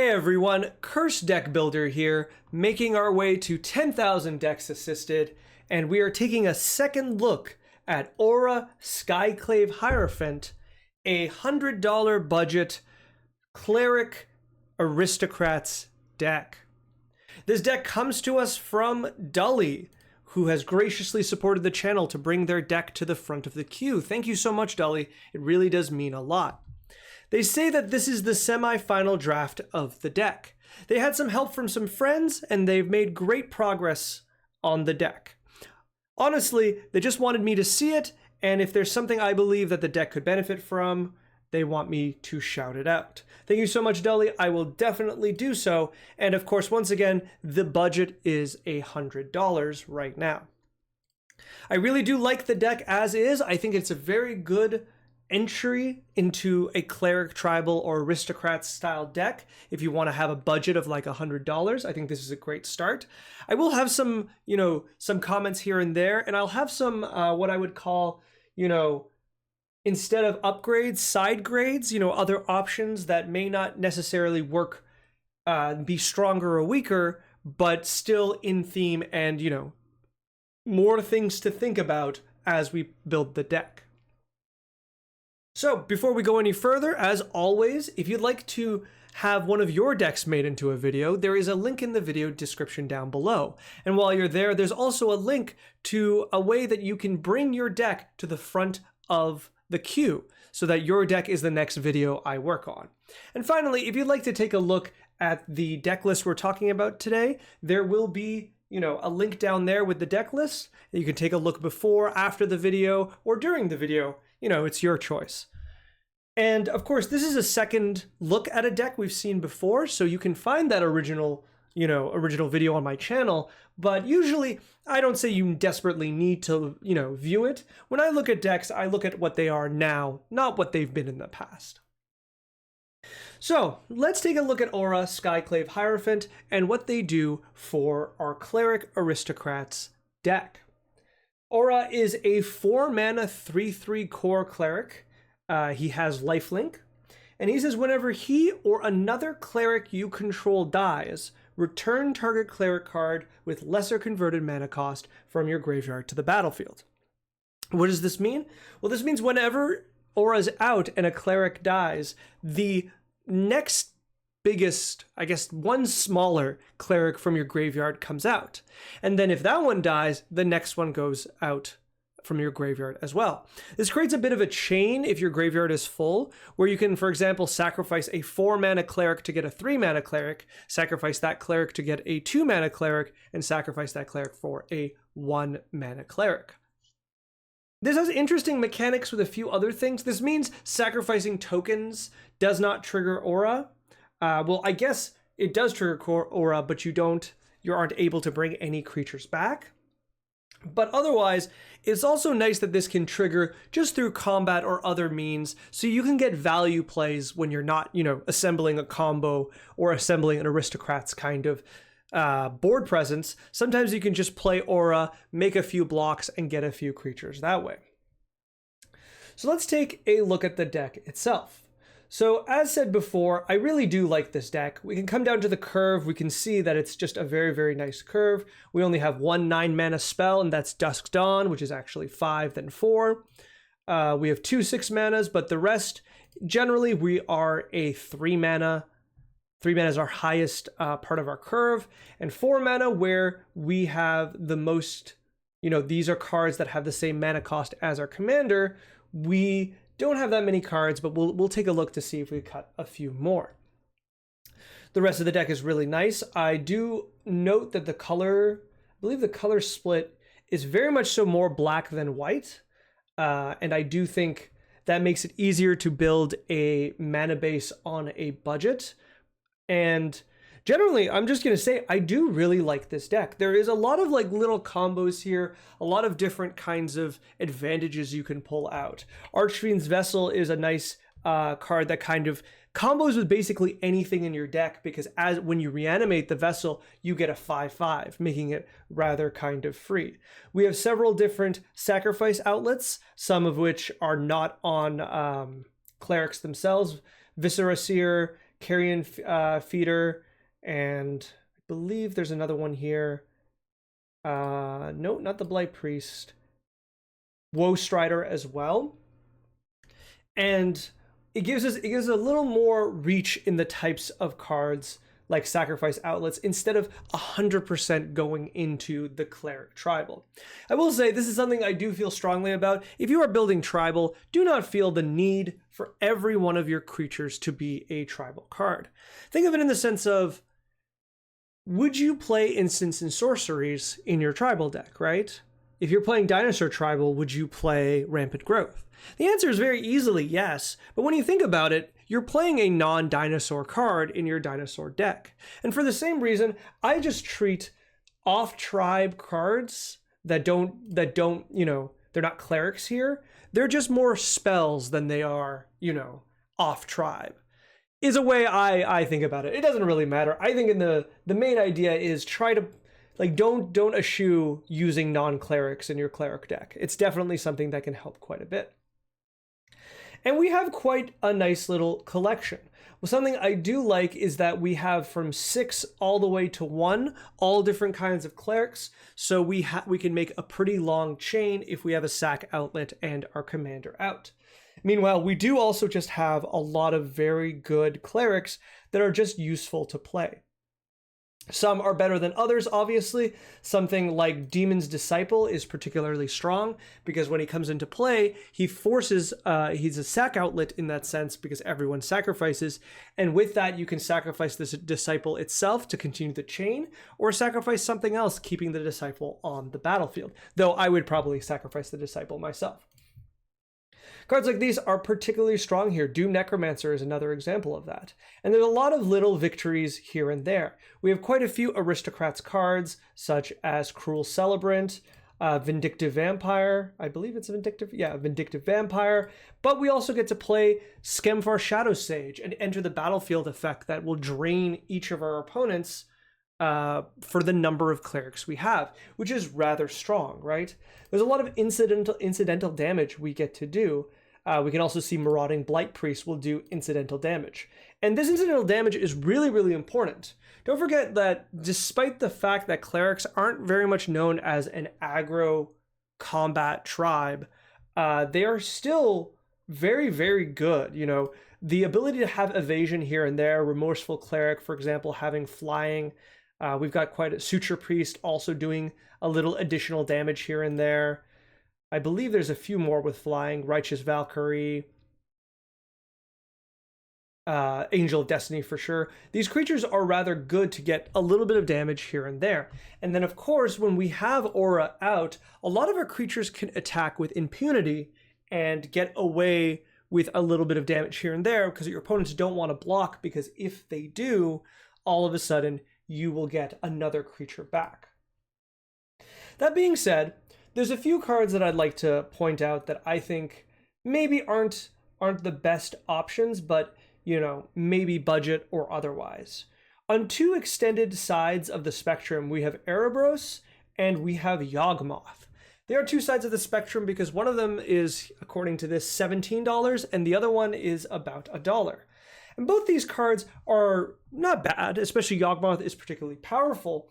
Hey everyone, Curse Deck Builder here, making our way to 10,000 decks assisted, and we are taking a second look at Orah Skyclave Hierophant, a $100 budget Cleric Aristocrats deck. This deck comes to us from Dully, who has graciously supported the channel to bring their deck to the front of the queue. Thank you so much, Dully. It really does mean a lot. They say that this is the semi-final draft of the deck. They had some help from some friends, and they've made great progress on the deck. Honestly, they just wanted me to see it, and if there's something I believe that the deck could benefit from, they want me to shout it out. Thank you so much, Dully. I will definitely do so. And of course, once again, the budget is $100 right now. I really do like the deck as is. I think it's a very good entry into a cleric, tribal, or aristocrat style deck. If you want to have a budget of like $100, I think this is a great start. I will have some, some comments here and there, and I'll have some what I would call, instead of upgrades, side grades, other options that may not necessarily work, be stronger or weaker, but still in theme and, more things to think about as we build the deck. So before we go any further, as always, if you'd like to have one of your decks made into a video, there is a link in the video description down below. And while you're there, there's also a link to a way that you can bring your deck to the front of the queue so that your deck is the next video I work on. And finally, if you'd like to take a look at the deck list we're talking about today, there will be a link down there with the deck list. You can take a look before, after the video, or during the video. It's your choice. And of course, this is a second look at a deck we've seen before, so you can find that original video on my channel, but usually I don't say you desperately need to, view it. When I look at decks, I look at what they are now, not what they've been in the past. So let's take a look at Orah Skyclave Hierophant and what they do for our Cleric Aristocrats deck. Orah is a 4-mana 3/3 core cleric. He has lifelink, and he says whenever he or another cleric you control dies, return target cleric card with lesser converted mana cost from your graveyard to the battlefield. What does this mean? Well, this means whenever Orah's out and a cleric dies, the next biggest, one smaller cleric from your graveyard comes out. And then if that one dies, the next one goes out from your graveyard as well. This creates a bit of a chain if your graveyard is full, where you can, for example, sacrifice a 4-mana cleric to get a 3-mana cleric, sacrifice that cleric to get a 2-mana cleric, and sacrifice that cleric for a 1-mana cleric. This has interesting mechanics with a few other things. This means sacrificing tokens does not trigger Orah. Well, I guess it does trigger Orah, but you aren't able to bring any creatures back. But otherwise, it's also nice that this can trigger just through combat or other means, so you can get value plays when you're not, assembling a combo or assembling an aristocrats kind of board presence. Sometimes you can just play Orah, make a few blocks, and get a few creatures that way. So let's take a look at the deck itself. So as said before, I really do like this deck. We can come down to the curve. We can see that it's just a very, very nice curve. We only have one 9-mana spell, and that's Dusk Dawn, which is actually 5, then 4. We have 2 6-manas, but the rest, generally, we are a 3-mana. 3 mana is our highest part of our curve, and 4 mana where we have the most, these are cards that have the same mana cost as our commander. We don't have that many cards, but we'll take a look to see if we cut a few more. The rest of the deck is really nice. I do note that I believe the color split is very much so more black than white, and I do think that makes it easier to build a mana base on a budget. And generally, I'm just going to say, I do really like this deck. There is a lot of little combos here, a lot of different kinds of advantages you can pull out. Archfiend's Vessel is a nice card that kind of combos with basically anything in your deck, because when you reanimate the vessel, you get a 5/5, making it rather kind of free. We have several different sacrifice outlets, some of which are not on clerics themselves. Viscera Seer Carrion Feeder, and I believe there's another one here. No, not the Blight Priest. Woe Strider as well. And it gives a little more reach in the types of cards like Sacrifice Outlets instead of 100% going into the Cleric Tribal. I will say this is something I do feel strongly about. If you are building Tribal, do not feel the need for every one of your creatures to be a Tribal card. Think of it in the sense of, would you play instants and sorceries in your Tribal deck, right? If you're playing Dinosaur Tribal, would you play Rampant Growth? The answer is very easily yes, but when you think about it, you're playing a non-dinosaur card in your dinosaur deck. And for the same reason, I just treat off-tribe cards that don't, you know, they're not clerics here. They're just more spells than they are, you know, off-tribe. Is a way I think about it. It doesn't really matter. I think the main idea is try to, like, don't eschew using non-clerics in your cleric deck. It's definitely something that can help quite a bit. And we have quite a nice little collection. Well, something I do like is that we have from 6 all the way to 1, all different kinds of clerics. So we can make a pretty long chain if we have a sack outlet and our commander out. Meanwhile, we do also just have a lot of very good clerics that are just useful to play. Some are better than others, obviously. Something like Demon's Disciple is particularly strong because when he comes into play, he forces, he's a sack outlet in that sense because everyone sacrifices. And with that, you can sacrifice this Disciple itself to continue the chain or sacrifice something else, keeping the Disciple on the battlefield. Though I would probably sacrifice the Disciple myself. Cards like these are particularly strong here. Doom Necromancer is another example of that. And there's a lot of little victories here and there. We have quite a few Aristocrats cards, such as Cruel Celebrant, Vindictive Vampire. I believe it's a Vindictive Vampire. But we also get to play Skemvar Shadow Sage, an enter the battlefield effect that will drain each of our opponents for the number of clerics we have, which is rather strong, right? There's a lot of incidental damage we get to do. We can also see Marauding Blight Priest will do incidental damage. And this incidental damage is really, really important. Don't forget that despite the fact that clerics aren't very much known as an aggro combat tribe, they are still very, very good. You know, the ability to have evasion here and there, Remorseful Cleric, for example, having flying. We've got quite a Suture Priest also doing a little additional damage here and there. I believe there's a few more with flying. Righteous Valkyrie, Angel of Destiny for sure. These creatures are rather good to get a little bit of damage here and there. And then of course, when we have Orah out, a lot of our creatures can attack with impunity and get away with a little bit of damage here and there because your opponents don't want to block, because if they do, all of a sudden you will get another creature back. That being said, there's a few cards that I'd like to point out that I think maybe aren't the best options, but, you know, maybe budget or otherwise. On two extended sides of the spectrum, we have Erebros and we have Yawgmoth. They are two sides of the spectrum because one of them is, according to this, $17 and the other one is about $1. And both these cards are not bad, especially Yawgmoth is particularly powerful.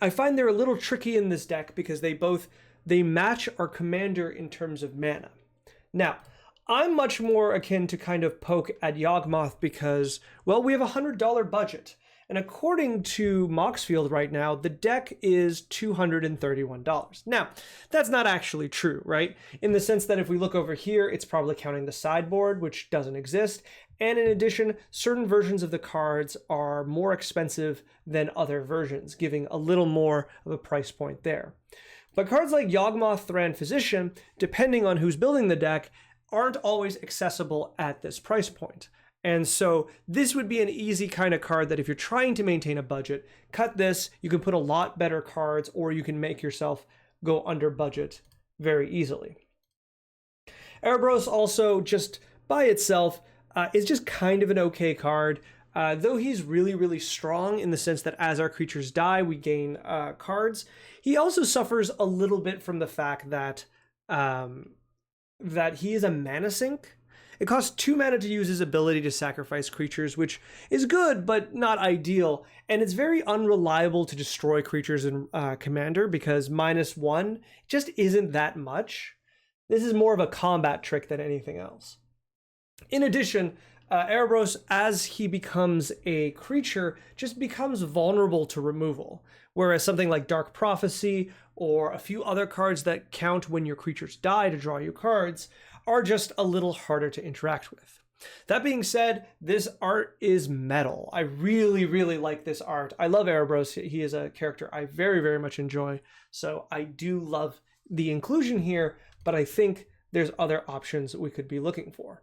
I find they're a little tricky in this deck because they match our commander in terms of mana. Now, I'm much more akin to kind of poke at Yawgmoth because, well, we have a $100 budget. And according to Moxfield right now, the deck is $231. Now, that's not actually true, right? In the sense that if we look over here, it's probably counting the sideboard, which doesn't exist. And in addition, certain versions of the cards are more expensive than other versions, giving a little more of a price point there. But cards like Yawgmoth, Thran Physician, depending on who's building the deck, aren't always accessible at this price point. And so this would be an easy kind of card that if you're trying to maintain a budget, cut this, you can put a lot better cards, or you can make yourself go under budget very easily. Erebros also, just by itself, is just kind of an okay card. Though he's really, really strong in the sense that as our creatures die, we gain cards. He also suffers a little bit from the fact that that he is a mana sink. It costs 2 mana to use his ability to sacrifice creatures, which is good, but not ideal. And it's very unreliable to destroy creatures in Commander because -1 just isn't that much. This is more of a combat trick than anything else. In addition, Erebos, as he becomes a creature, just becomes vulnerable to removal. Whereas something like Dark Prophecy or a few other cards that count when your creatures die to draw you cards are just a little harder to interact with. That being said, this art is metal. I really, really like this art. I love Erebos. He is a character I very, very much enjoy. So I do love the inclusion here, but I think there's other options we could be looking for.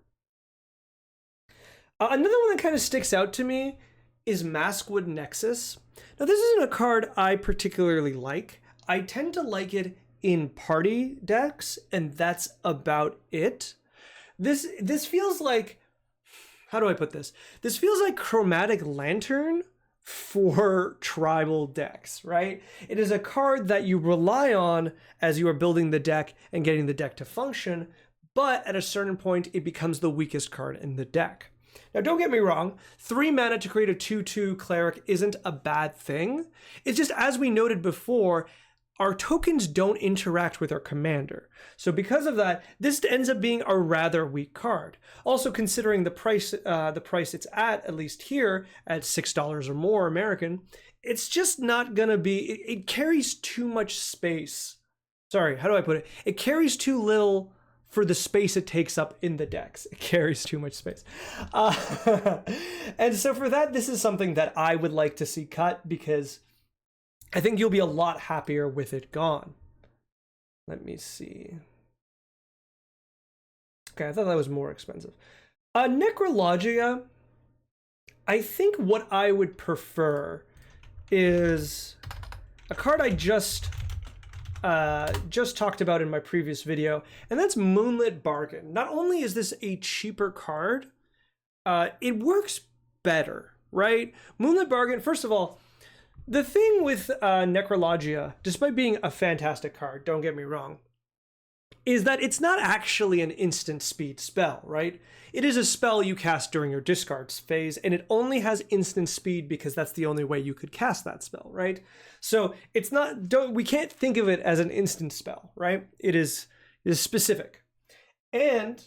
Another one that kind of sticks out to me is Maskwood Nexus. Now, this isn't a card I particularly like. I tend to like it in party decks, and that's about it. This feels like, how do I put this? This feels like Chromatic Lantern for tribal decks, right? It is a card that you rely on as you are building the deck and getting the deck to function, but at a certain point, it becomes the weakest card in the deck. Now, don't get me wrong, 3 mana to create a 2/2 Cleric isn't a bad thing. It's just, as we noted before, our tokens don't interact with our commander. So because of that, this ends up being a rather weak card. Also, considering the price it's at least here, at $6 or more American, it's just not gonna be, it carries too much space. Sorry, how do I put it? It carries too little for the space it takes up in the decks. It carries too much space. And so for that, this is something that I would like to see cut because I think you'll be a lot happier with it gone. Let me see. Okay, I thought that was more expensive. Necrologia, I think what I would prefer is a card I just talked about in my previous video, and that's Moonlit Bargain. Not only is this a cheaper card, it works better, right? Moonlit Bargain, first of all, the thing with Necrologia, despite being a fantastic card, don't get me wrong, is that it's not actually an instant speed spell, right? It is a spell you cast during your discard phase, and it only has instant speed because that's the only way you could cast that spell, right? So it's not, we can't think of it as an instant spell, right? It is specific. And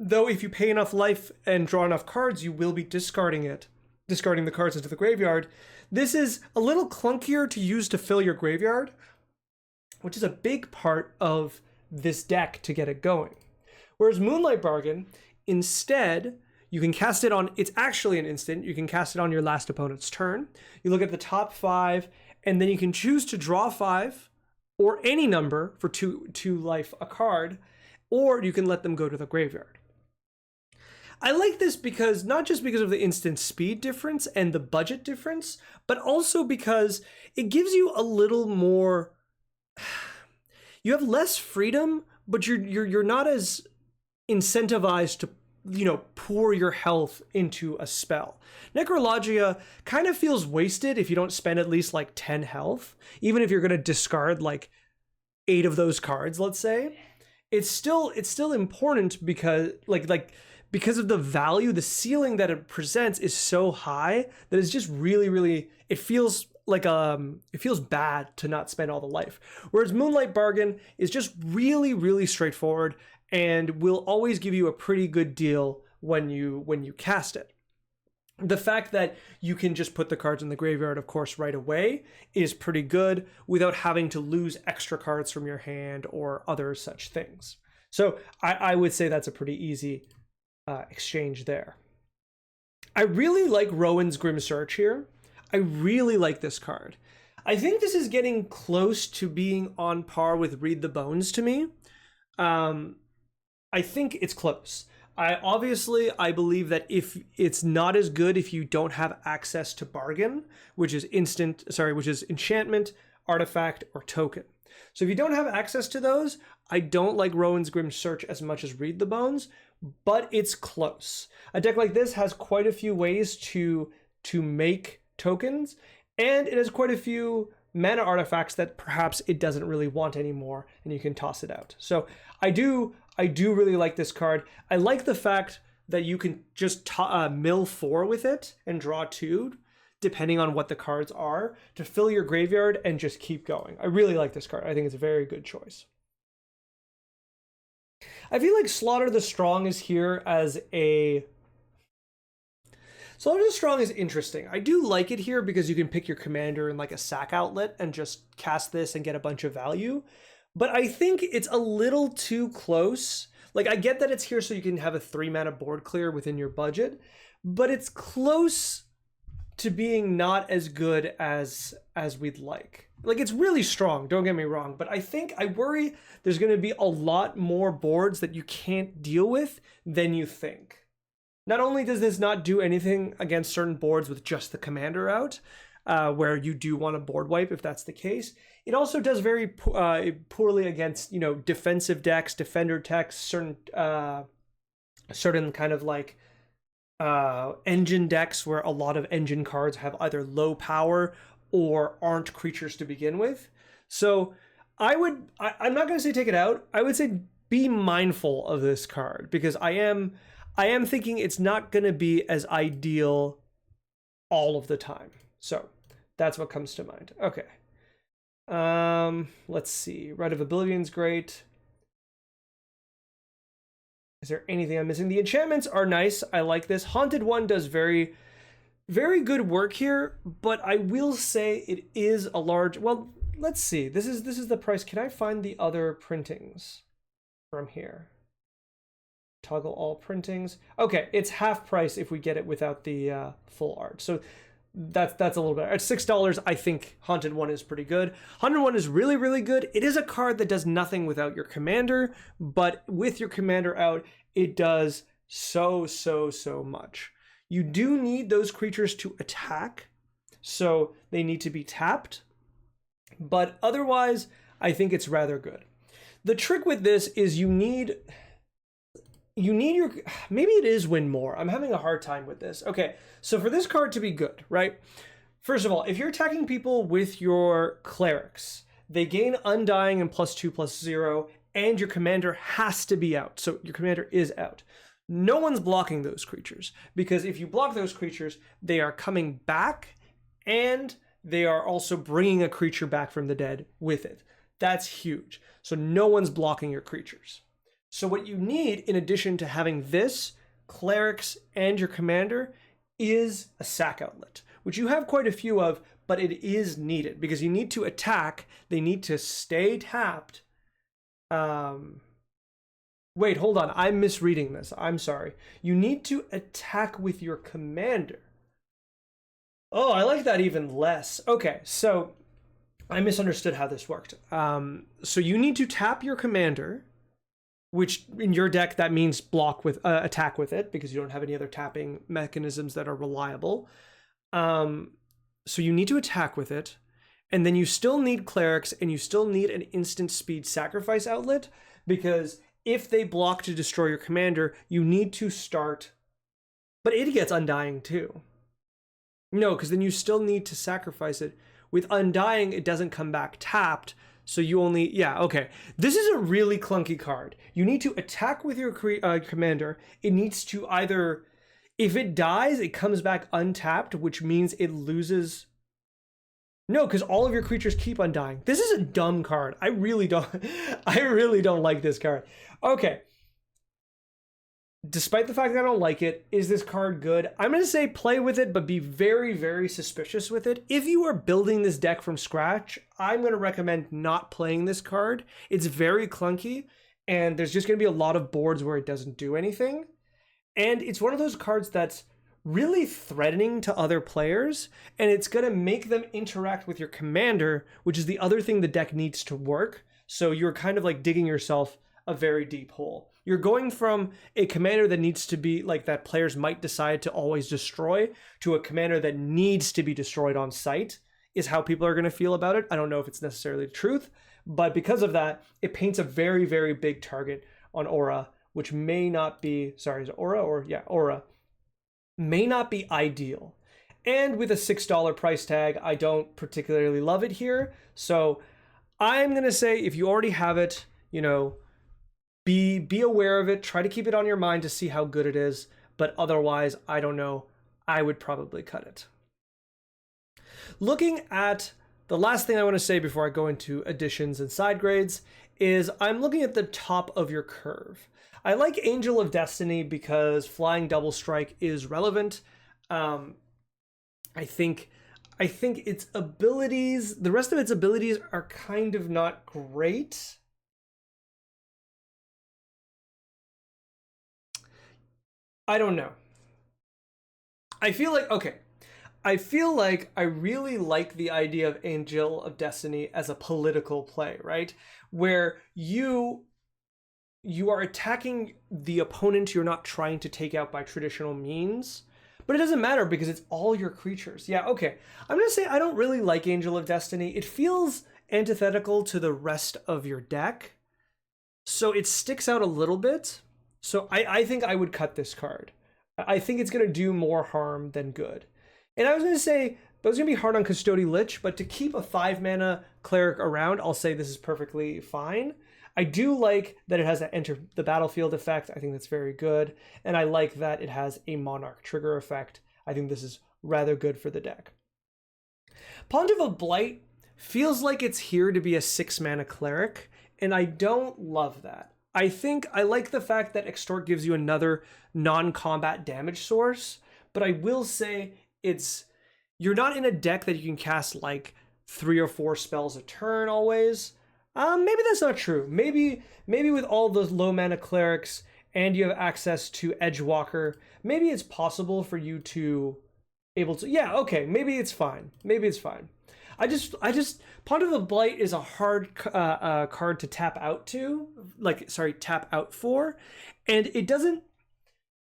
though if you pay enough life and draw enough cards, you will be discarding the cards into the graveyard. This is a little clunkier to use to fill your graveyard, which is a big part of this deck to get it going. Whereas Moonlight Bargain, instead, you can cast it on, it's actually an instant, you can cast it on your last opponent's turn. You look at the top 5, and then you can choose to draw 5, or any number for two life a card, or you can let them go to the graveyard. I like this because, not just because of the instant speed difference and the budget difference, but also because it gives you a little more, you have less freedom, but you're not as incentivized to, pour your health into a spell. Necrologia kind of feels wasted if you don't spend at least like 10 health, even if you're going to discard like 8 of those cards, let's say. It's still important because because of the value, the ceiling that it presents is so high that it's just really, really, it feels like it feels bad to not spend all the life. Whereas Moonlight Bargain is just really, really straightforward and will always give you a pretty good deal when you cast it. The fact that you can just put the cards in the graveyard, of course, right away is pretty good without having to lose extra cards from your hand or other such things. So I would say that's a pretty easy exchange there. I really like Rowan's Grim Search here. I really like this card. I think this is getting close to being on par with Read the Bones to me. I think it's close. I believe that if it's not as good if you don't have access to Bargain, which is enchantment, artifact, or token. So if you don't have access to those, I don't like Rowan's Grim Search as much as Read the Bones, but it's close. A deck like this has quite a few ways to make tokens, and it has quite a few mana artifacts that perhaps it doesn't really want anymore, and you can toss it out. So I do really like this card. I like the fact that you can just mill 4 with it and draw 2, depending on what the cards are, to fill your graveyard and just keep going. I really like this card. I think it's a very good choice. I feel like Slaughter the Strong is here as a... Slaughter the Strong is interesting. I do like it here because you can pick your commander in like a sack outlet and just cast this and get a bunch of value. But I think it's a little too close. Like, I get that it's here so you can have a 3-mana board clear within your budget, but it's close to being not as good as we'd like. Like, it's really strong, don't get me wrong, but I worry there's going to be a lot more boards that you can't deal with than you think. Not only does this not do anything against certain boards with just the commander out, where you do want a board wipe if that's the case, it also does very poorly against, you know, defensive decks, defender decks, certain kind of like engine decks where a lot of engine cards have either low power or aren't creatures to begin with. So I'm not going to say take it out. I would say be mindful of this card, because I am thinking it's not going to be as ideal all of the time. So that's what comes to mind. Okay. Let's see. Rite of Oblivion's great. Is there anything I'm missing? The enchantments are nice. I like this. Haunted One does very, very good work here, but I will say it is a large... Well, let's see. This is the price. Can I find the other printings from here? Toggle all printings. Okay, it's half price if we get it without the full art. So that's a little better. At $6, I think Haunted One is pretty good. Haunted One is really, really good. It is a card that does nothing without your commander, but with your commander out, it does so much. You do need those creatures to attack, so they need to be tapped, but otherwise, I think it's rather good. The trick with this is you need your, maybe it is win more. I'm having a hard time with this. Okay, so for this card to be good, right? First of all, if you're attacking people with your Clerics, they gain Undying and +2/+0, and your commander has to be out. So your commander is out. No one's blocking those creatures, because if you block those creatures, they are coming back, and they are also bringing a creature back from the dead with it. That's huge. So no one's blocking your creatures. So what you need, in addition to having this, Clerics, and your commander, is a sack outlet, which you have quite a few of, but it is needed because you need to attack. They need to stay tapped. Wait, hold on. I'm misreading this. I'm sorry. You need to attack with your commander. Oh, I like that even less. Okay, so I misunderstood how this worked. So you need to tap your commander, which in your deck, that means block with attack with it, because you don't have any other tapping mechanisms that are reliable. So you need to attack with it, and then you still need Clerics, and you still need an instant speed sacrifice outlet, because if they block to destroy your commander, you need to start... But it gets Undying too. No, because then you still need to sacrifice it. With Undying, it doesn't come back tapped, so you only... Yeah, okay. This is a really clunky card. You need to attack with your commander. It needs to either... If it dies, it comes back untapped, which means it loses... No, because all of your creatures keep Undying. This is a dumb card. I really don't like this card. Okay. Despite the fact that I don't like it, is this card good? I'm going to say play with it, but be very, very suspicious with it. If you are building this deck from scratch, I'm going to recommend not playing this card. It's very clunky, and there's just going to be a lot of boards where it doesn't do anything. And it's one of those cards that's really threatening to other players, and it's going to make them interact with your commander, which is the other thing the deck needs to work. So you're kind of like digging yourself a very deep hole. You're going from a commander that needs to be like that players might decide to always destroy to a commander that needs to be destroyed on sight, is how people are going to feel about it. I don't know if it's necessarily the truth, but because of that, it paints a very, very big target on Orah, which may not be, sorry, is it Orah or, yeah, Orah, may not be ideal. And with a $6 price tag, I don't particularly love it here. So I'm gonna say if you already have it, you know, be aware of it. Try to keep it on your mind to see how good it is. But otherwise, I don't know. I would probably cut it. Looking at the last thing I want to say before I go into additions and side grades is I'm looking at the top of your curve. I like Angel of Destiny because flying double strike is relevant. I think its abilities, the rest of its abilities are kind of not great. I don't know. I feel like, okay, I feel like I really like the idea of Angel of Destiny as a political play, right? Where you are attacking the opponent you're not trying to take out by traditional means, but it doesn't matter because it's all your creatures. Yeah, okay. I'm gonna say I don't really like Angel of Destiny. It feels antithetical to the rest of your deck, so it sticks out a little bit. So I think I would cut this card. I think it's gonna do more harm than good. And I was gonna say, that was gonna be hard on Custody Lich, but to keep a 5-mana cleric around, I'll say this is perfectly fine. I do like that it has an enter the battlefield effect. I think that's very good. And I like that it has a monarch trigger effect. I think this is rather good for the deck. Pontiff of Blight feels like it's here to be a 6-mana cleric, and I don't love that. I think I like the fact that Extort gives you another non-combat damage source, but I will say you're not in a deck that you can cast like 3 or 4 spells a turn always. Maybe that's not true. Maybe with all those low mana clerics and you have access to Edgewalker, maybe it's possible for you to yeah, okay, maybe it's fine. Maybe it's fine. I just Pontiff of Blight is a hard card to tap out for, and it doesn't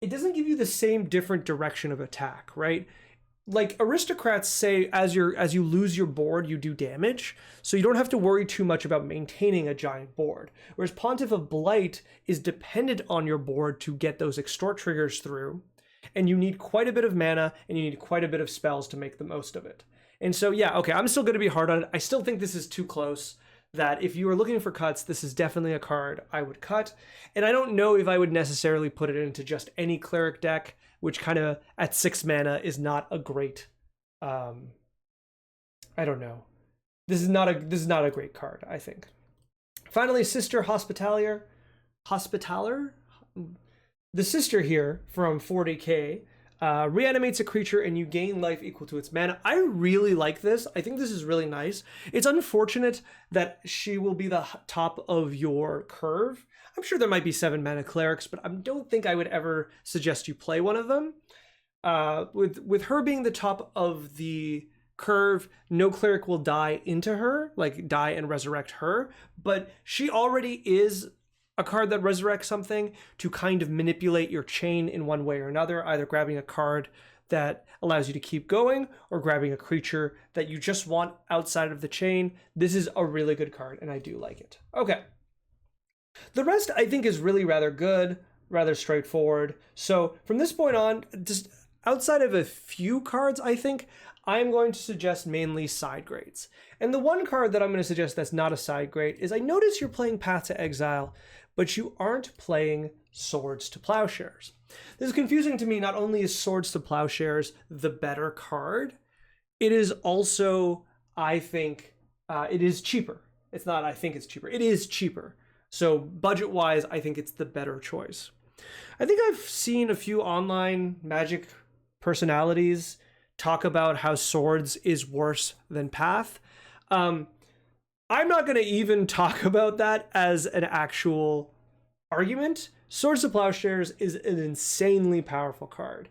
give you the same different direction of attack, right? Like aristocrats say, as you lose your board, you do damage, so you don't have to worry too much about maintaining a giant board. Whereas Pontiff of Blight is dependent on your board to get those extort triggers through, and you need quite a bit of mana and you need quite a bit of spells to make the most of it. And so yeah, okay, I'm still going to be hard on it. I still think this is too close. That if you were looking for cuts, this is definitely a card I would cut. And I don't know if I would necessarily put it into just any cleric deck, which kind of at 6 mana is not a great, I don't know. This is not a great card, I think. Finally, Sister Hospitaller. The sister here from 40k reanimates a creature and you gain life equal to its mana. I really like this. I think this is really nice. It's unfortunate that she will be the top of your curve. I'm sure there might be 7-mana clerics, but I don't think I would ever suggest you play one of them. With her being the top of the curve, no cleric will die into her, like die and resurrect her, but she already is a card that resurrects something to kind of manipulate your chain in one way or another, either grabbing a card that allows you to keep going or grabbing a creature that you just want outside of the chain. This is a really good card and I do like it. Okay. The rest I think is really rather good, rather straightforward. So from this point on, just outside of a few cards, I think I'm going to suggest mainly side grades. And the one card that I'm going to suggest that's not a side grade is I notice you're playing Path to Exile, but you aren't playing Swords to Plowshares. This is confusing to me. Not only is Swords to Plowshares the better card, it is also, I think, it is cheaper. It's not I think it's cheaper. It is cheaper. So budget-wise, I think it's the better choice. I think I've seen a few online Magic personalities talk about how Swords is worse than Path. I'm not going to even talk about that as an actual argument. Swords to Plowshares is an insanely powerful card.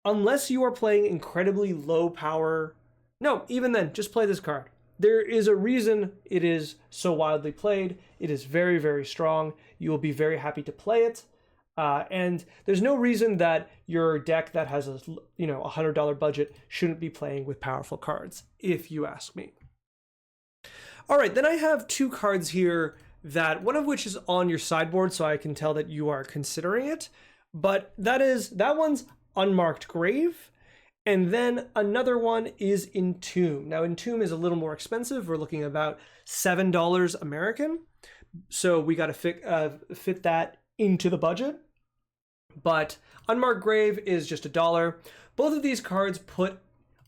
Unless you are playing incredibly low power, no, even then, just play this card. There is a reason it is so widely played. It is very, very strong. You will be very happy to play it. And there's no reason that your deck that has a $100 budget shouldn't be playing with powerful cards, if you ask me. All right, then I have 2 cards here that one of which is on your sideboard, so I can tell that you are considering it. But that one's Unmarked Grave, And then another one is Entomb. Now, Entomb is a little more expensive. We're looking at about $7 American. So we got to fit that into the budget. But Unmarked Grave is just $1. Both of these cards put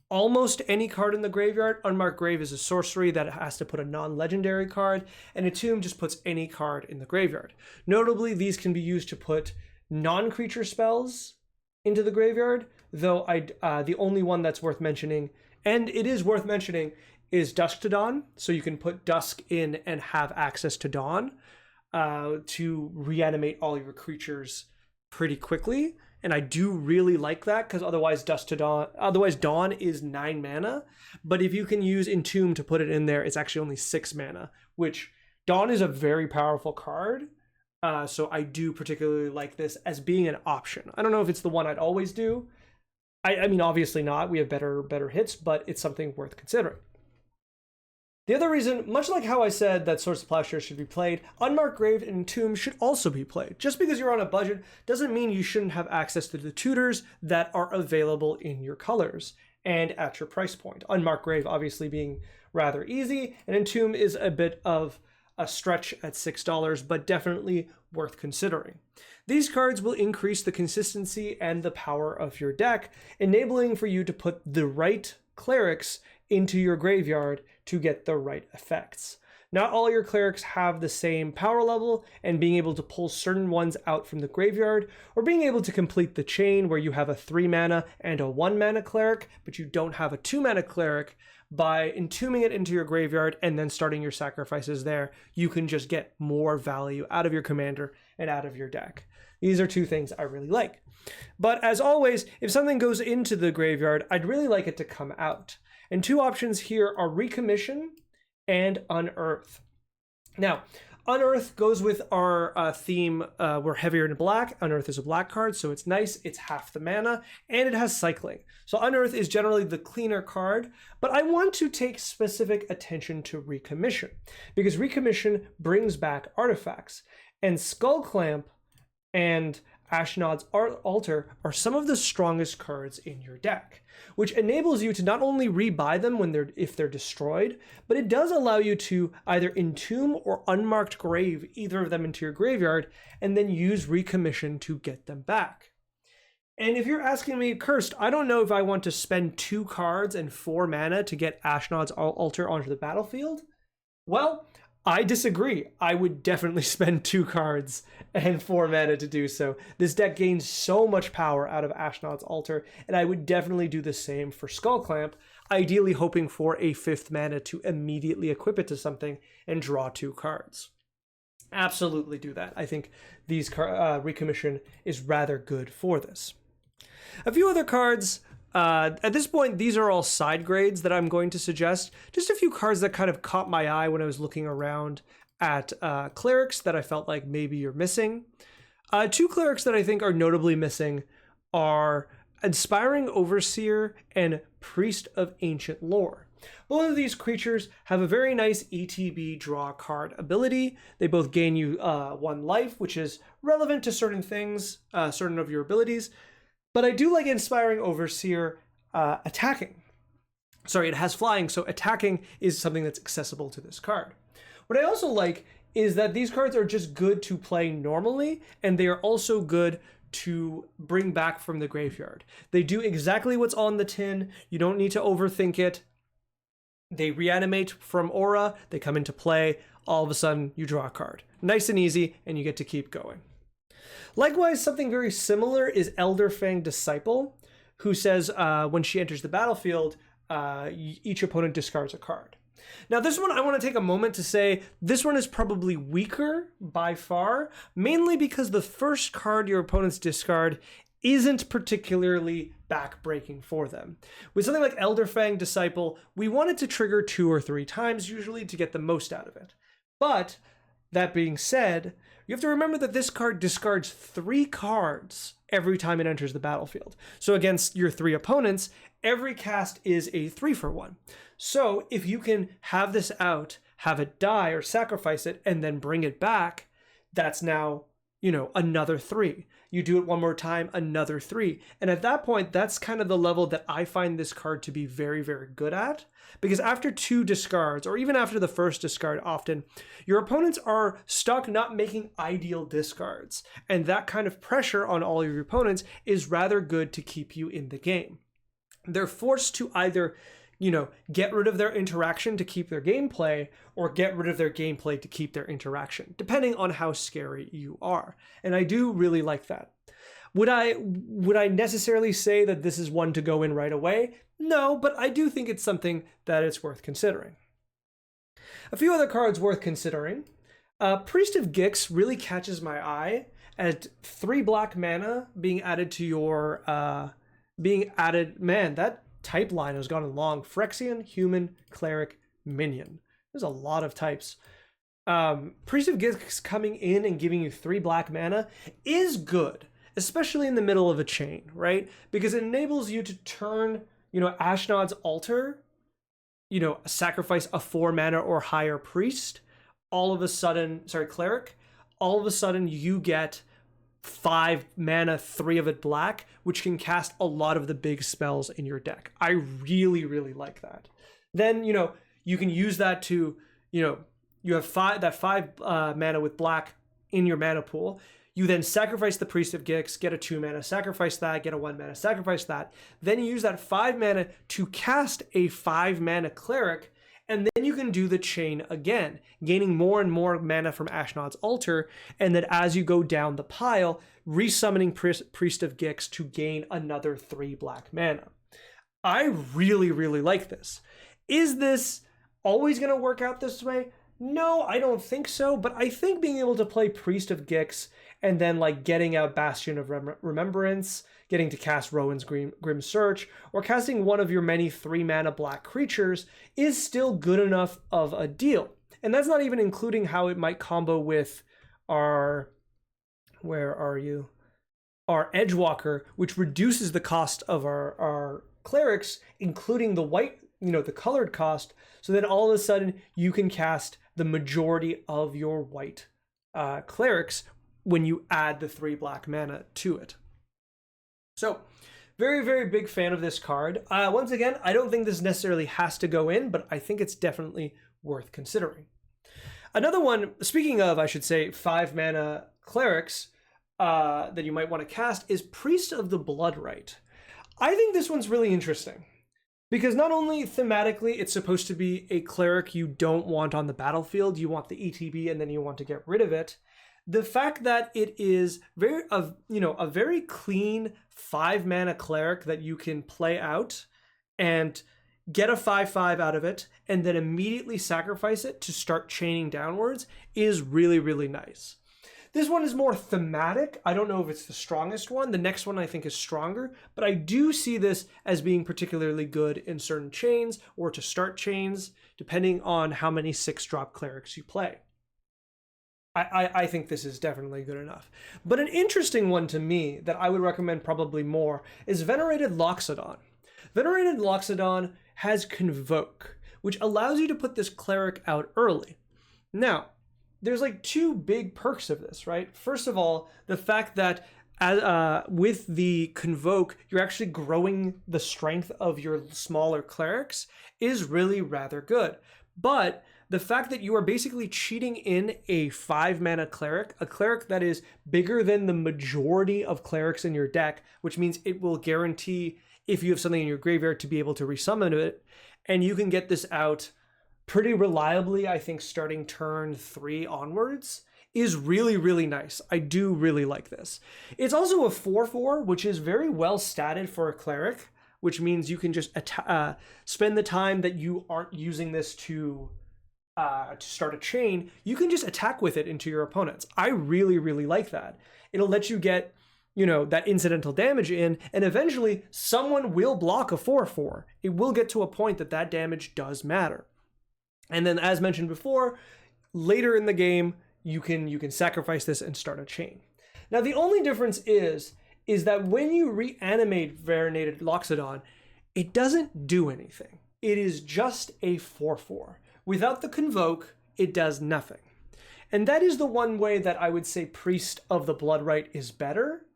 almost any card in the graveyard. Unmarked Grave is a sorcery that has to put a non-legendary card, and Entomb just puts any card in the graveyard. Notably, these can be used to put non-creature spells into the graveyard, though the only one that's worth mentioning, and it is worth mentioning, is Dusk to Dawn. So you can put Dusk in and have access to Dawn to reanimate all your creatures pretty quickly. And I do really like that, because otherwise Dawn is 9 mana. But if you can use Entomb to put it in there, it's actually only 6 mana, which Dawn is a very powerful card. So I do particularly like this as being an option. I don't know if it's the one I'd always do. I mean, obviously not. We have better hits, but it's something worth considering. The other reason, much like how I said that Swords to Plowshares should be played, Unmarked Grave and Entomb should also be played. Just because you're on a budget doesn't mean you shouldn't have access to the tutors that are available in your colors and at your price point. Unmarked Grave obviously being rather easy, and Entomb is a bit of a stretch at $6, but definitely worth considering. These cards will increase the consistency and the power of your deck, enabling for you to put the right clerics into your graveyard to get the right effects. Not all your clerics have the same power level, and being able to pull certain ones out from the graveyard, or being able to complete the chain where you have a 3 mana and a 1 mana cleric, but you don't have a 2 mana cleric, by entombing it into your graveyard and then starting your sacrifices there, you can just get more value out of your commander and out of your deck. These are two things I really like. But as always, if something goes into the graveyard, I'd really like it to come out. And two options here are Recommission and Unearth. Now, Unearth goes with our theme. We're heavier in black. Unearth is a black card, so it's nice. It's half the mana, and it has cycling. So Unearth is generally the cleaner card, but I want to take specific attention to Recommission, because Recommission brings back artifacts, and Skullclamp and Ashnod's Altar are some of the strongest cards in your deck, which enables you to not only rebuy them if they're destroyed, but it does allow you to either entomb or Unmarked Grave either of them into your graveyard and then use Recommission to get them back. And if you're asking me, Cursed, I don't know if I want to spend 2 cards and 4 mana to get Ashnod's Altar onto the battlefield. Well, I disagree. I would definitely spend 2 cards and 4 mana to do so. This deck gains so much power out of Ashnod's Altar, and I would definitely do the same for Skullclamp, ideally hoping for a 5th mana to immediately equip it to something and draw 2 cards. Absolutely do that. I think these Recommission is rather good for this. A few other cards. At this point, these are all side grades that I'm going to suggest. Just a few cards that kind of caught my eye when I was looking around at Clerics that I felt like maybe you're missing. 2 Clerics that I think are notably missing are Inspiring Overseer and Priest of Ancient Lore. Both of these creatures have a very nice ETB draw card ability. They both gain you 1 life, which is relevant to certain things, certain of your abilities. But I do like Inspiring Overseer attacking. Sorry, it has flying, so attacking is something that's accessible to this card. What I also like is that these cards are just good to play normally, and they are also good to bring back from the graveyard. They do exactly what's on the tin. You don't need to overthink it. They reanimate from Orah, they come into play, all of a sudden you draw a card. Nice and easy, and you get to keep going. Likewise, something very similar is Elderfang Disciple, who says when she enters the battlefield, each opponent discards a card. Now, this one, I want to take a moment to say this one is probably weaker by far, mainly because the first card your opponents discard isn't particularly backbreaking for them. With something like Elderfang Disciple, we want it to trigger 2 or 3 times usually to get the most out of it. But that being said, you have to remember that this card discards 3 cards every time it enters the battlefield. So against your 3 opponents, every cast is a 3-for-1. So if you can have this out, have it die or sacrifice it, and then bring it back, that's now, another 3. you do it one more time, another 3. And at that point, that's kind of the level that I find this card to be very, very good at. Because after 2 discards, or even after the first discard often, your opponents are stuck not making ideal discards. And that kind of pressure on all your opponents is rather good to keep you in the game. They're forced to either, get rid of their interaction to keep their gameplay, or get rid of their gameplay to keep their interaction, depending on how scary you are. And I do really like that. Would I necessarily say that this is one to go in right away? No, but I do think it's something that it's worth considering. A few other cards worth considering. Priest of Gix really catches my eye at 3 black mana being added to your man, that type line has gone long. Phyrexian, human, cleric, minion. There's a lot of types. Priest of Gix coming in and giving you 3 black mana is good, especially in the middle of a chain, right? Because it enables you to turn, Ashnod's Altar, sacrifice a 4 mana or higher priest. Cleric. All of a sudden you get 5 mana, 3 of it black, which can cast a lot of the big spells in your deck. I really, really like that. Then, you can use that to, you have 5 mana with black in your mana pool. You then sacrifice the Priest of Gix, get a 2 mana, sacrifice that, get a 1 mana, sacrifice that. Then you use that 5 mana to cast a 5 mana cleric, and then you can do the chain again, gaining more and more mana from Ashnod's Altar, and then as you go down the pile, resummoning Priest of Gix to gain another 3 black mana. I really, really like this. Is this always going to work out this way? No, I don't think so, but I think being able to play Priest of Gix and then getting out Bastion of Remembrance, getting to cast Rowan's Grim Search, or casting one of your many 3 mana black creatures is still good enough of a deal. And that's not even including how it might combo with our Edgewalker, which reduces the cost of our clerics, including the white, the colored cost. So then all of a sudden you can cast the majority of your white clerics when you add the 3 black mana to it. So very, very big fan of this card. Once again, I don't think this necessarily has to go in, but I think it's definitely worth considering. Another one, speaking of, I should say, 5 mana clerics that you might want to cast is Priest of the Bloodright. I think this one's really interesting because not only thematically it's supposed to be a cleric you don't want on the battlefield, you want the ETB and then you want to get rid of it. The fact that it is a very clean 5 mana cleric that you can play out and get a 5/5 out of it and then immediately sacrifice it to start chaining downwards is really, really nice. This one is more thematic. I don't know if it's the strongest one. The next one I think is stronger, but I do see this as being particularly good in certain chains or to start chains, depending on how many 6-drop clerics you play. I think this is definitely good enough. But an interesting one to me that I would recommend probably more is Venerated Loxodon. Venerated Loxodon has Convoke, which allows you to put this cleric out early. Now, there's 2 big perks of this, right? First of all, the fact that with the Convoke, you're actually growing the strength of your smaller clerics is really rather good. But the fact that you are basically cheating in a 5 mana cleric, a cleric that is bigger than the majority of clerics in your deck, which means it will guarantee, if you have something in your graveyard, to be able to resummon it, and you can get this out pretty reliably, I think starting turn 3 onwards, is really, really nice. I do really like this. It's also a 4/4, which is very well statted for a cleric, which means you can just spend the time that you aren't using this to start a chain, you can just attack with it into your opponents. I really, really like that. It'll let you get, that incidental damage in, and eventually someone will block a 4/4. It will get to a point that that damage does matter. And then, as mentioned before, later in the game, you can sacrifice this and start a chain. Now, the only difference is that when you reanimate Venerated Loxodon, it doesn't do anything. It is just a 4/4. Without the Convoke, it does nothing. And that is the one way that I would say Priest of the Bloodright is better,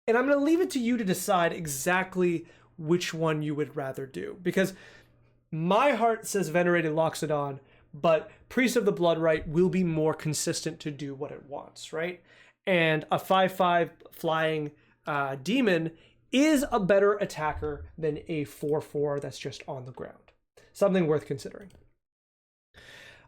And I'm going to leave it to you to decide exactly which one you would rather do. Because my heart says Venerated Loxodon, but Priest of the Bloodright will be more consistent to do what it wants, right? And a 5/5 flying demon is a better attacker than a 4/4 that's just on the ground. Something worth considering.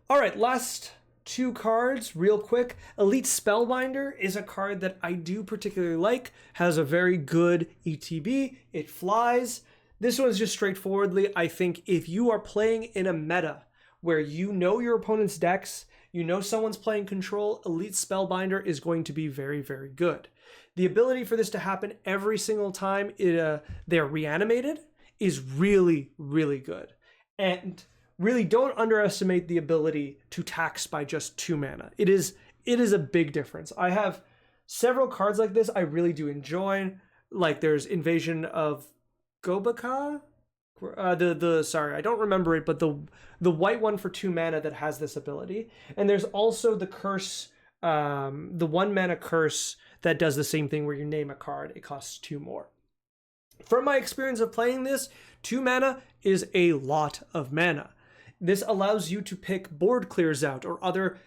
All right, last two cards real quick. Elite Spellbinder is a card that I do particularly like, has a very good ETB, it flies. This one's just straightforwardly, I think if you are playing in a meta where you know your opponent's decks, you know someone's playing control, Elite Spellbinder is going to be very, very good. The ability for this to happen every single time they're reanimated is really, really good. And really don't underestimate the ability to tax by just 2 mana. It is a big difference. I have several cards like this I really do enjoy. Like there's Invasion of Gobaka? Sorry, I don't remember it, but the white one for 2 mana that has this ability. And there's also the curse, the 1 mana curse that does the same thing where you name a card, it costs 2 more. From my experience of playing this, 2 mana is a lot of mana. This allows you to pick board clears out or other,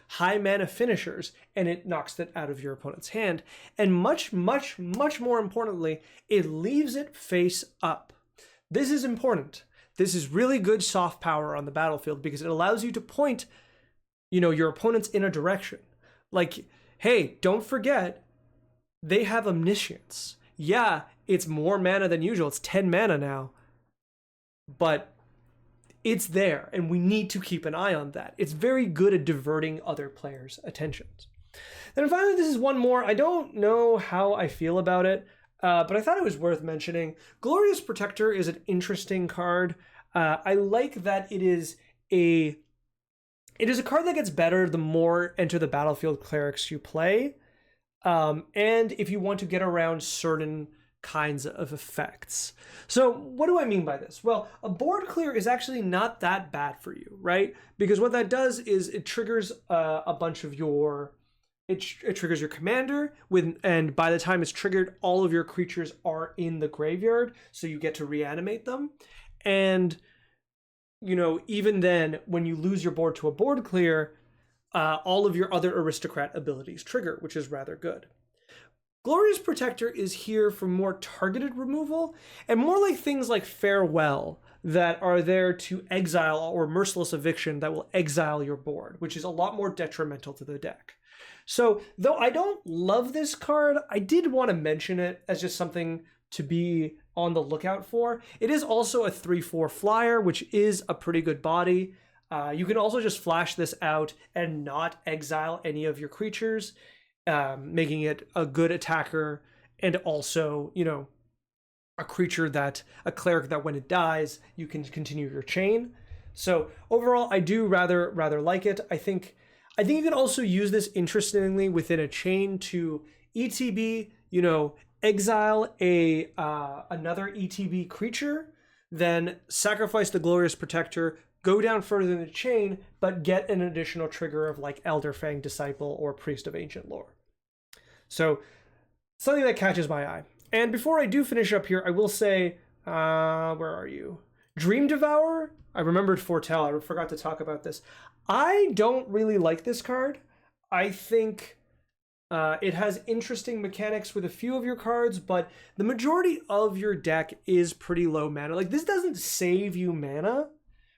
high mana finishers, and it knocks that out of your opponent's hand. And much, much, much more importantly, it leaves it face up. This is important. This is really good soft power on the battlefield because it allows you to point, your opponents in a direction. Like, hey, don't forget, they have omniscience. Yeah, it's more mana than usual. It's 10 mana now. But it's there, and we need to keep an eye on that. It's very good at diverting other players' attentions. Then finally, this is one more. I don't know how I feel about it, but I thought it was worth mentioning. Glorious Protector is an interesting card. I like that it is a card that gets better the more Enter the Battlefield clerics you play, and if you want to get around certain kinds of effects. So what do I mean by this? Well, a board clear is actually not that bad for you, right? Because what that does is it triggers a bunch of your, it triggers your commander, and by the time it's triggered, all of your creatures are in the graveyard, so you get to reanimate them. And, even then, when you lose your board to a board clear, all of your other aristocrat abilities trigger, which is rather good. Glorious Protector is here for more targeted removal and more like things like Farewell that are there to exile, or Merciless Eviction that will exile your board, which is a lot more detrimental to the deck. So though I don't love this card, I did want to mention it as just something to be on the lookout for. It is also a 3/4 flyer, which is a pretty good body. You can also just flash this out and not exile any of your creatures, making it a good attacker, and also, a cleric that when it dies, you can continue your chain. So overall, I do rather like it. I think you can also use this interestingly within a chain to ETB, exile another ETB creature, then sacrifice the Glorious Protector, go down further in the chain, but get an additional trigger of like Elderfang Disciple or Priest of Ancient Lore. So something that catches my eye. And before I do finish up here, I will say, where are you? Dream Devourer? I remembered Foretell. I forgot to talk about this. I don't really like this card. I think it has interesting mechanics with a few of your cards, but the majority of your deck is pretty low mana. Like, this doesn't save you mana.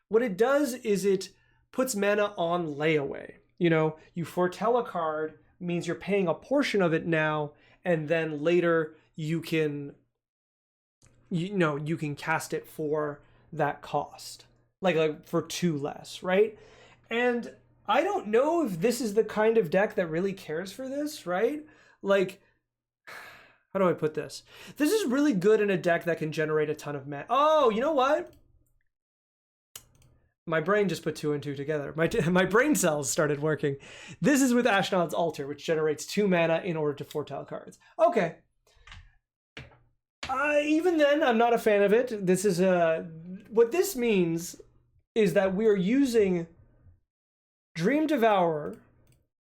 What it does is it puts mana on layaway. You foretell a card, means you're paying a portion of it now, and then later you can cast it for that cost, like for 2 less, right? And I don't know if this is the kind of deck that really cares for this, right? Like, how do I put this? This is really good in a deck that can generate a ton of mana. Oh, you know what? My brain just put 2 and 2 together. My brain cells started working. This is with Ashnod's Altar, which generates 2 mana in order to foretell cards. Okay. Even then, I'm not a fan of it. This is what this means is that we are using Dream Devourer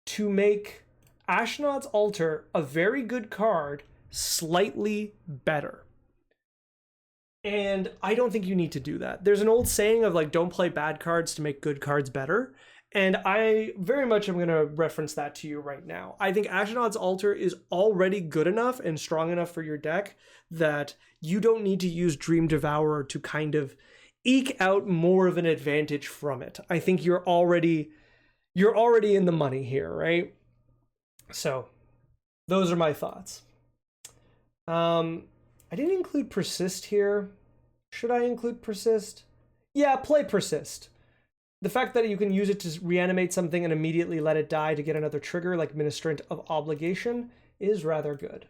to make Ashnod's Altar a very good card slightly better. And I don't think you need to do that. There's an old saying of like, don't play bad cards to make good cards better. And I very much am going to reference that to you right now. I think Ashnod's Altar is already good enough and strong enough for your deck that you don't need to use Dream Devourer to kind of eke out more of an advantage from it. I think you're already in the money here, right? So those are my thoughts. I didn't include Persist here. Should I include Persist? Yeah, play Persist. The fact that you can use it to reanimate something and immediately let it die to get another trigger like Ministrant of Obligation is rather good.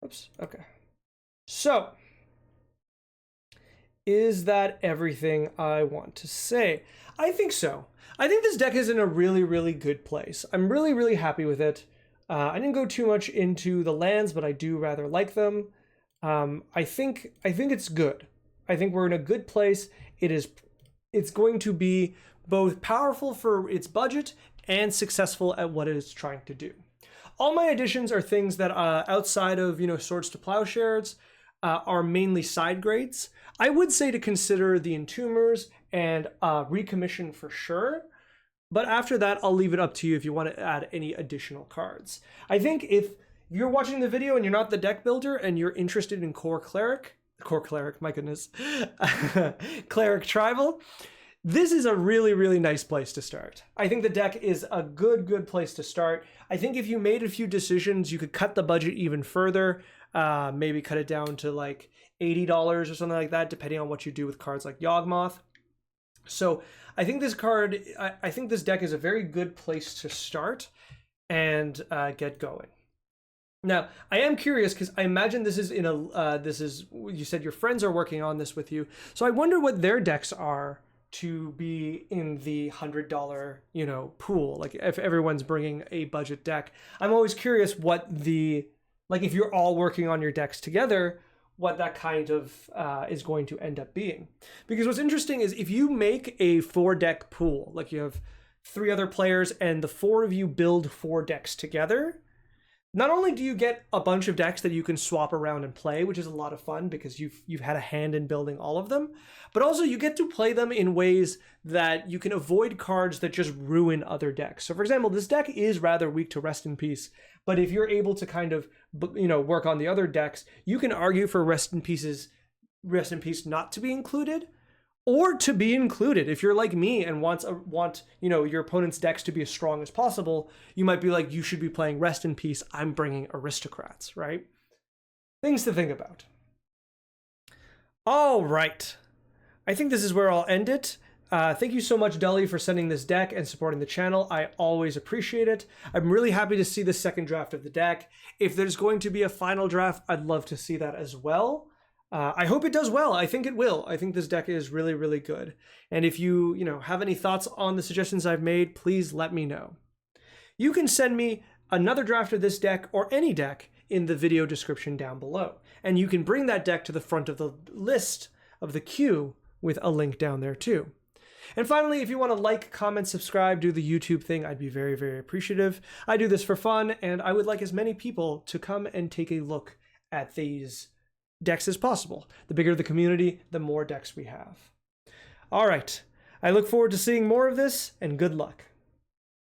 Oops, okay. So, is that everything I want to say? I think so. I think this deck is in a really, really good place. I'm really, really happy with it. I didn't go too much into the lands, but I do rather like them. I think it's good. I think we're in a good place. It's going to be both powerful for its budget and successful at what it is trying to do. All my additions are things that outside of, Swords to Plowshares are mainly side grades. I would say to consider the Entombers and Recommission for sure. But after that, I'll leave it up to you if you want to add any additional cards. I think if you're watching the video and you're not the deck builder and you're interested in Core Cleric, my goodness, Cleric Tribal, this is a really, really nice place to start. I think the deck is a good place to start. I think if you made a few decisions, you could cut the budget even further, maybe cut it down to like $80 or something like that, depending on what you do with cards like Yawgmoth. So I think I think this deck is a very good place to start and get going. Now, I am curious because I imagine this is you said your friends are working on this with you. So I wonder what their decks are to be in the $100, pool. Like if everyone's bringing a budget deck, I'm always curious what if you're all working on your decks together, what that kind of is going to end up being. Because what's interesting is if you make a 4-deck pool, like you have 3 other players and the 4 of you build 4 decks together, not only do you get a bunch of decks that you can swap around and play, which is a lot of fun because you've had a hand in building all of them, but also you get to play them in ways that you can avoid cards that just ruin other decks. So for example, this deck is rather weak to Rest in Peace, but if you're able to kind of, work on the other decks, you can argue for Rest in Peace not to be included, or to be included. If you're like me and want your opponent's decks to be as strong as possible, you might be like, you should be playing Rest in Peace, I'm bringing Aristocrats, right? Things to think about. All right. I think this is where I'll end it. Thank you so much, Dully, for sending this deck and supporting the channel. I always appreciate it. I'm really happy to see the second draft of the deck. If there's going to be a final draft, I'd love to see that as well. I hope it does well. I think it will. I think this deck is really, really good. And if you, have any thoughts on the suggestions I've made, please let me know. You can send me another draft of this deck or any deck in the video description down below. And you can bring that deck to the front of the list of the queue with a link down there too. And finally, if you want to like, comment, subscribe, do the YouTube thing, I'd be very, very appreciative. I do this for fun, and I would like as many people to come and take a look at these decks as possible. The bigger the community, the more decks we have. All right. I look forward to seeing more of this, and good luck.